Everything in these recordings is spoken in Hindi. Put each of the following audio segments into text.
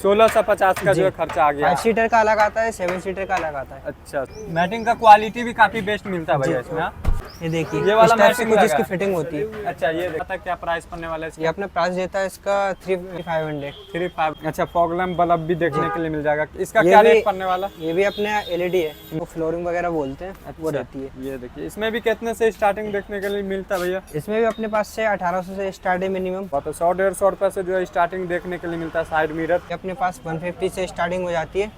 1650 का जो है खर्चा आ गया। 5 सीटर का अलग आता है, 7 सीटर का अलग आता है। अच्छा, मैटिंग का क्वालिटी भी काफी बेस्ट मिलता है भैया इसमें। ये देखिए ये वाला इस टाइप से मैटिंग कुछ लगा इसकी है। फिटिंग होती है। अच्छा, ये देखा क्या प्राइस पड़ने वाला है इसका? ये अपना प्राइस देता है इसका 3500। 35। अच्छा, फॉग लैंप बल्ब भी देखने के लिए मिल जाएगा। इसका ये क्या भी- रेट पड़ने वाला? ये भी अपने एलईडी है, वो फ्लोरिंग वगैरह बोलते हैं, वो रहती है। ये देखिए, इसमें भी कितने से स्टार्टिंग देखने के लिए मिलता है भैया? इसमें भी अपने पास से 1800 से स्टार्ट है मिनिमम। तो 100-150 रुपए से जो है स्टार्टिंग देखने के लिए मिलता है। साइड मिरर ये अपने पास 150 से स्टार्टिंग हो जाती है,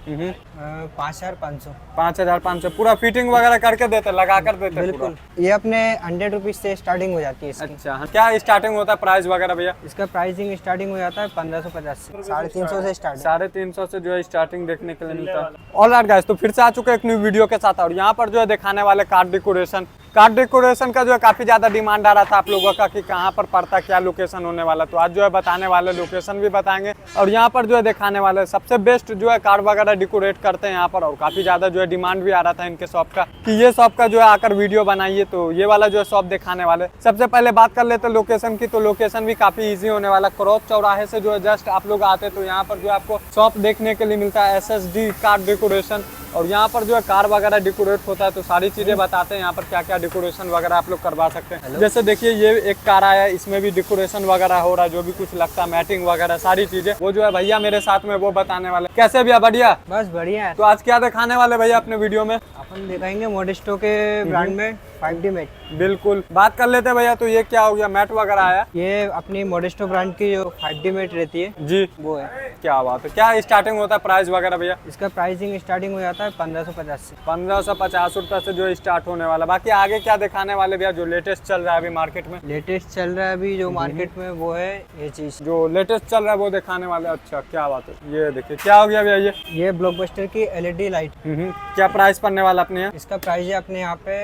5500। 5500 पूरा फिटिंग वगैरह करके देते, लगा कर देते बिल्कुल। ये अपने 100 रुपीज से स्टार्टिंग हो जाती है इसकी। अच्छा, क्या स्टार्टिंग होता है प्राइस वगैरह भैया? इसका प्राइसिंग स्टार्टिंग हो जाता है 1550 से, 350 से स्टार्ट है। 350 से जो है स्टार्टिंग देखने के लिए मिलता है। ऑलराइट गाइस, तो फिर से आ चुके हैं एक न्यू वीडियो के साथ। और यहाँ पर जो है दिखाने वाले कार्ड डेकोरेशन का जो है काफी ज्यादा डिमांड आ रहा था आप लोगों का कि कहाँ पर पड़ता, क्या लोकेशन होने वाला। तो आज जो है बताने वाले लोकेशन भी बताएंगे और यहाँ पर जो है दिखाने वाले सबसे बेस्ट जो है कार्ड वगैरह डेकोरेट करते हैं यहाँ पर। और काफी ज्यादा जो है डिमांड भी आ रहा था इनके शॉप का कि ये शॉप का जो है आकर वीडियो बनाइए। तो ये वाला जो है शॉप दिखाने वाले। सबसे पहले बात कर लेते लोकेशन की। तो लोकेशन भी काफी ईजी होने वाला। क्रॉस चौराहे से जो है जस्ट आप लोग आते तो यहाँ पर जो आपको शॉप देखने के लिए मिलता है, SSD कार्ड डेकोरेशन। और यहाँ पर जो है कार वगैरह डेकोरेट होता है। तो सारी चीजें बताते हैं यहाँ पर क्या क्या डेकोरेशन वगैरह आप लोग करवा सकते हैं। जैसे देखिए ये एक कार आया है, इसमें भी डेकोरेशन वगैरह हो रहा है, जो भी कुछ लगता है मैटिंग वगैरह सारी चीजें वो जो है भैया मेरे साथ में वो बताने वाले। कैसे भैया? बढ़िया, बस बढ़िया है। तो आज क्या दिखाने वाले भैया अपने वीडियो में? अपन दिखाएंगे मोडिस्टो के ब्रांड में 5D मैट। बिल्कुल, बात कर लेते हैं भैया। तो ये क्या हो गया, मैट वगैरह आया? ये अपनी मोडिस्टो ब्रांड की जो 5D मैट रहती है जी, वो है। क्या बात है। क्या स्टार्टिंग होता है प्राइस वगैरह भैया? इसका प्राइसिंग स्टार्टिंग हो जाता है 1550 से। 1550 रुपए से जो स्टार्ट होने वाला। बाकी आगे क्या दिखाने वाले भैया जो लेटेस्ट चल रहा है अभी मार्केट में? लेटेस्ट चल रहा है अभी जो मार्केट में वो है ये चीज, जो लेटेस्ट चल रहा है वो दिखाने वाले। अच्छा, क्या बात है। ये देखिए क्या हो गया भैया ये ब्लॉकबस्टर की LED लाइट। क्या प्राइस पड़ने वाला अपने यहाँ? इसका प्राइस है अपने यहाँ पे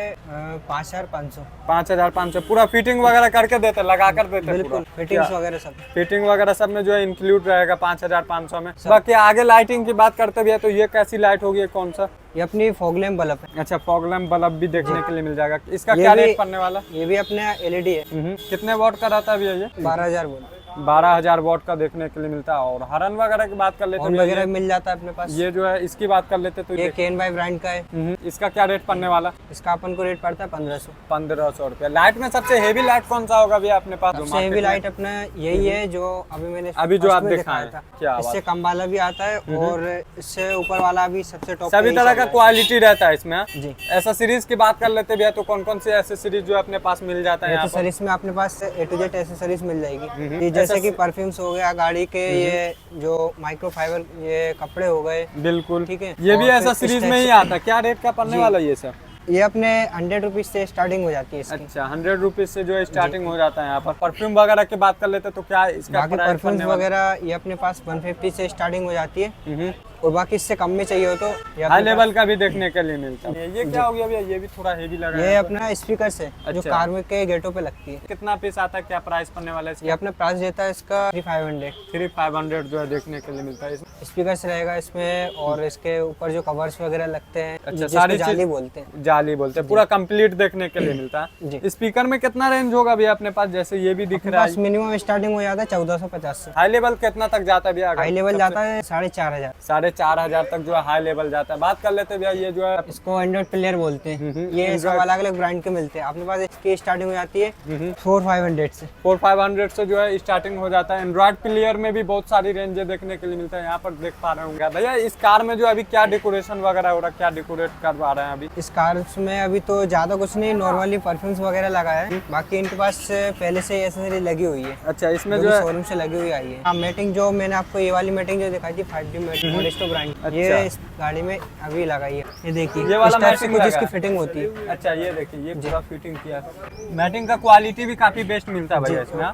5500। 5500 पूरा फिटिंग वगैरह करके देते, लगा कर देते? बिल्कुल, फिटिंग्स वगैरह सब। फिटिंग वगैरह सब में जो है इंक्लूड रहेगा 5500 में। बाकी आगे लाइटिंग की बात करते भी है तो ये कैसी लाइट होगी, कौन सा? ये अपनी फॉग लैम्प बल्ब है। अच्छा, फॉग लैम्प बल्ब भी देखने के लिए मिल जाएगा। इसका क्या रेट पड़ने वाला? ये भी अपने LED है। कितने वॉट का रहता है भैया ये? 12000 वोल्ट। 12000 वॉट का देखने के लिए मिलता है। और हॉर्न वगैरह की बात कर लेते हॉर्न हैं वगैरह मिल जाता है अपने पास। ये जो है इसकी बात कर लेते तो ये केन बाई ब्रांड का है। इसका क्या रेट पड़ने वाला? इसका अपन को रेट पड़ता है 1500। 1500 रुपया। लाइट में सबसे हेवी लाइट कौन सा होगा भैया अपने पास? सबसे हेवी लाइट अपना यही है जो अभी मैंने जो आप में दिखाया था। क्या इससे कम वाला भी आता है और इससे ऊपर वाला भी सबसे टॉप। सभी तरह का क्वालिटी रहता है इसमें। जी। एसेसरीज की बात कर लेते भैया तो कौन कौन सी एसेसरीज जो अपने पास मिल जाता है यहाँ पर? एसेसरीज में अपने पास A to Z एसेसरीज मिल जाएगी। जैसे कि परफ्यूम्स हो गया, गाड़ी के ये जो माइक्रोफाइबर ये कपड़े हो गए। बिल्कुल, ठीक है। ये भी और ऐसा फिर सीरीज इस में ही टाइप आता है। क्या रेट का पड़ने वाला ये सब? ये अपने 100 रुपीज से स्टार्टिंग हो जाती है इसकी। अच्छा, 100 रुपीज से जो है स्टार्टिंग हो जाता है यहाँ पर। परफ्यूम वगैरह की बात कर लेते तो क्या इसका बाकी प्राइस परफ्यूम्स पड़ने वाला? वगैरह ये अपने पास 150 से स्टार्टिंग हो जाती है और बाकी इससे कम में चाहिए हो तो हाई लेवल का भी देखने के लिए मिलता है। ये क्या हो गया भैया? ये भी थोड़ा हेवी लग रहा है। ये अपना स्पीकर से जो अच्छा। कार में के गेटों पे लगती है। कितना पीस आता है, क्या प्राइस पड़ने वाला है ये अपना प्राइस देता है इसका 3500। 3500 जो है देखने के लिए मिलता है इसमें। स्पीकर रहेगा इसमें और इसके ऊपर जो कवर्स वगैरह लगते हैं अच्छा, जिसको सारी जाली चीज- बोलते हैं। जाली बोलते हैं। पूरा कंप्लीट देखने के लिए मिलता जी। है। स्पीकर में कितना रेंज होगा भैया अपने पास? जैसे ये भी दिख रहा है। मिनिमम स्टार्टिंग हो जाता है 1450 से। हाई लेवल कितना तक जाता है भैया? हाई लेवल जाता है 4500। 4500 तक जो है हाई लेवल जाता है। बात कर लेते हैं भैया ये जो है इसको एंड्रॉइड प्लेयर बोलते हैं। ये सब अलग अलग ब्रांड के मिलते हैं। अपने पास इसकी स्टार्टिंग हो जाती है 4500 से। 4500 से जो है स्टार्टिंग हो जाता है। एंड्रॉइड प्लेयर में भी बहुत सारी रेंज देखने के लिए मिलता है। यहाँ पर देख पा रहे होंगे भैया इस कार में जो अभी क्या डेकोरेशन वगैरह हो रहा है, क्या डेकोरेट करवा रहे हैं अभी? इस कार में अभी तो ज्यादा कुछ नहीं, नॉर्मली परफ्यूम्स वगैरह लगाया है। बाकी इनके पास पहले से एसेसरी लगी हुई है। अच्छा, इसमें जो है शोरूम से लगी हुई आई है। हाँ, मैटिंग जो मैंने आपको ये वाली मैटिंग जो दिखाई थी 5D मैटिंग मोडिस्टो ब्रांड, ये इस गाड़ी में अभी लगाई है। ये देखिए ये वाला इस टाइप से मैटिंग कुछ लगा इसकी है। फिटिंग होती है। अच्छा, ये देखिए ये पूरा फिटिंग किया है। मैटिंग का क्वालिटी भी काफी बेस्ट मिलता है भैया इसमें।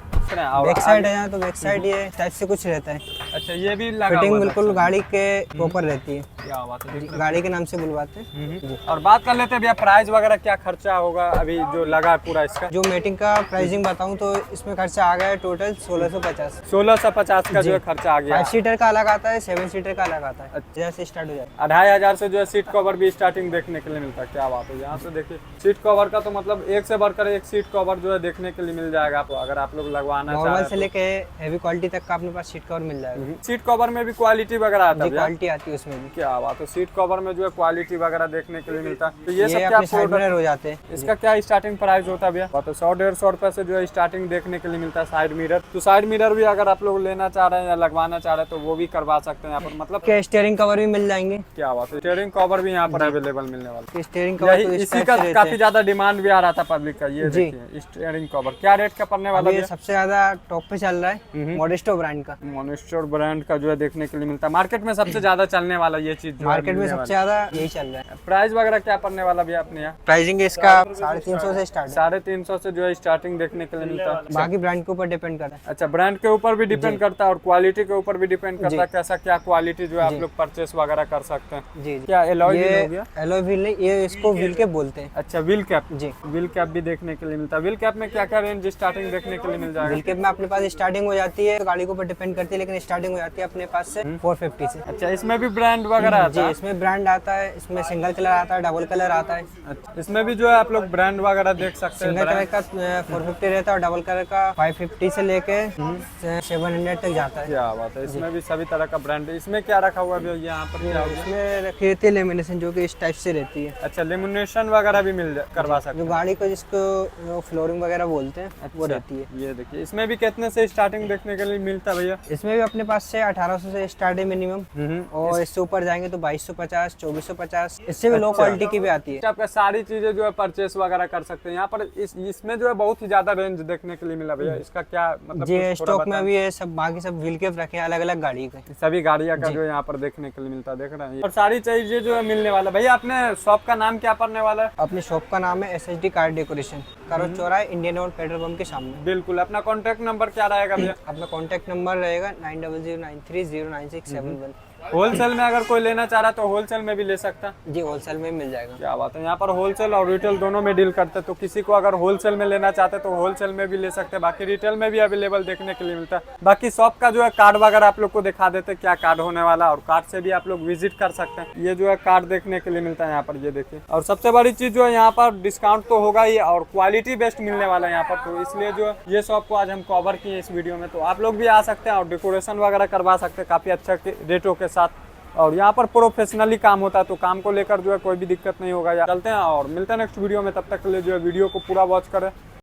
और बैक साइड है यहाँ तो बैक साइड ये इस टाइप से कुछ रहता है। अच्छा, ये भी लगा फिटिंग हुआ है। बिल्कुल गाड़ी के प्रॉपर रहती है। क्या बात है। गाड़ी के नाम से बुलवाते हैं। और बात कर लेते हैं भैया प्राइस वगैरह क्या खर्चा होगा अभी जो लगा पूरा इसका? जो मैटिंग का प्राइसिंग बताऊं तो इसमें खर्चा आ गया है टोटल 1650। 1650 का जो है खर्चा आ गया। 5 सीटर का अलग आता है, 7 सीटर का अलग आता आता है, जैसे स्टार्ट हो जाता 2500 से जो है सीट कवर भी स्टार्टिंग देखने के लिए मिलता है। क्या बात है, यहाँ से देखिए सीट कवर का तो मतलब एक से बढ़कर एक सीट कवर जो है देखने के लिए मिल जाएगा आपको, अगर आप लोग लगवाना है। चाह नॉर्मल रहे से लेके हैवी क्वालिटी तक का अपने पास सीट कवर मिल जाएगा। सीट कवर में भी क्वालिटी वगैरह आता जी, है भैया? क्वालिटी आती है उसमें भी। क्या बात है, सीट कवर में जो है क्वालिटी वगैरह देखने के लिए मिलता है। तो ये सब ये क्या अपने साइड प्रोडक्ट, मिरर हो जाते हैं। इसका क्या स्टार्टिंग प्राइस होता है भैया? तो 100-150 रुपए से जो है स्टार्टिंग देखने के लिए मिलता है साइड मिरर। तो साइड मिरर भी अगर आप लोग लेना चाह रहे हैं या लगवाना चाह रहे हैं तो वो भी करवा सकते हैं यहाँ पर, मतलब के स्टीयरिंग कवर भी मिल जाएंगे। क्या बात है, स्टीयरिंग कवर भी यहाँ पर अवेलेबल मिलने वाला है। स्टीयरिंग कवर यही तो इस इसी टाइप का से रहते काफी हैं। ज्यादा डिमांड भी आ रहा था पब्लिक का। ये जी। देखिए स्टीयरिंग कवर क्या रेट का पड़ने वाला ये है? सबसे ज्यादा टॉप पे चल रहा है मॉडेस्टो ब्रांड का। मोनिस्टर ब्रांड का जो है देखने के लिए मिलता है। मार्केट में सबसे ज्यादा चलने वाला ये चीज जो है मार्केट में मिलने सबसे ज्यादा यही चल रहा है। वाला। प्राइस वगैरह क्या पड़ने वाला भैया अपने यहाँ? प्राइसिंग इसका 350 से स्टार्ट है। 350 से जो है स्टार्टिंग देखने के लिए मिलता है। बाकी ब्रांड के ऊपर डिपेंड करता है। अच्छा, ब्रांड के ऊपर भी डिपेंड करता है और क्वालिटी के ऊपर भी डिपेंड करता है कैसा क्या क्वालिटी जो है आप लोग परचेस वगैरह कर सकते हैं। जी। क्या एलॉय व्हील हो ये गया? एलॉय व्हील नहीं, ये इसको व्हील कैप बोलते हैं। अच्छा, व्हील कैप। जी। व्हील कैप भी देखने के लिए मिलता है। व्हील कैप में क्या क्या रेंज स्टार्टिंग देखने के लिए मिल जाएगा? व्हील कैप में अपने पास स्टार्टिंग हो जाती है, गाड़ी के ऊपर डिपेंड करती है, लेकिन स्टार्टिंग हो जाती है अपने पास से 450 से। अच्छा, इसमें भी ब्रांड वगैरह आता जी, है? इसमें ब्रांड आता है, इसमें सिंगल कलर आता है, डबल कलर आता है। अच्छा, इसमें भी जो है आप लोग ब्रांड वगैरह देख सकते हैं। सिंगल कलर का 450 रहता है और डबल कलर का 550 से लेके 700 तक जाता है। क्या बात है, इसमें भी सभी तरह का ब्रांड है। इसमें क्या रखा हुआ है भैया यहाँ पर? क्या होगा? इसमें रखी रहती है लेमिनेशन, जो कि इस टाइप से रहती है, अच्छा, लेमिनेशन वगैरह भी करवा सकते जो गाड़ी को जिसको फ्लोरिंग वगैरह बोलते हैं वो रहती है। हैं। ये देखिए, इसमें भी कितने से स्टार्टिंग देखने के लिए मिलता है भैया? इसमें भी अपने पास से 1800 से स्टार्ट है मिनिमम, और इससे ऊपर जाएंगे तो 2250, 2450, इससे भी लो क्वालिटी की भी आती है। आपका सारी चीजें जो है परचेस वगैरह कर सकते हैं यहाँ पर। इसमें जो है बहुत ही ज्यादा रेंज देखने के लिए मिला भैया। इसका क्या मतलब जी, कुछ थोड़ा स्टॉक में बताएं? भी ये सब बाकी सब व्हील कैप रखे हैं अलग अलग गाड़ी के। सभी गाड़ियाँ का जो है यहाँ पर देखने के लिए मिलता है, देख रहे हैं। और सारी चीजें जो है मिलने वाला। भैया अपने शॉप का नाम क्या पड़ने वाला है? अपने शॉप का नाम है SHD कार डेकोरेशन, करोड़ चौराहे, इंडियन ऑयल पेट्रोल पंप के सामने। बिल्कुल। अपना कॉन्टेक्ट नंबर क्या रहेगा भैया? अपना कॉन्टैक्ट नंबर रहेगा 9009309671। होलसेल में अगर कोई लेना चाह रहा है तो होलसेल में भी ले सकता है? जी, होलसेल में मिल जाएगा। क्या बात है, यहाँ पर होलसेल और रिटेल दोनों में डील करते हैं। तो किसी को अगर होलसेल में लेना चाहते हैं तो होलसेल में भी ले सकते हैं, बाकी रिटेल में भी अवेलेबल देखने के लिए मिलता है। बाकी शॉप का जो है कार्ड वगैरह आप लोग को दिखा देते हैं क्या कार्ड होने वाला है, और कार्ड से भी आप लोग विजिट कर सकते हैं। ये जो है कार्ड देखने के लिए मिलता है यहाँ पर, ये देखिए। और सबसे बड़ी चीज जो है यहाँ पर डिस्काउंट तो होगा ही और क्वालिटी बेस्ट मिलने वाला है यहाँ पर। तो इसलिए जो है ये शॉप को आज हम कवर किए इस वीडियो में। तो आप लोग भी आ सकते हैं और डेकोरेशन वगैरह करवा सकते हैं काफी अच्छा रेटों के साथ। और यहाँ पर प्रोफेशनली काम होता है, तो काम को लेकर जो है कोई भी दिक्कत नहीं होगा। चलते हैं और मिलते हैं नेक्स्ट वीडियो में, तब तक के लिए जो है वीडियो को पूरा वॉच करें।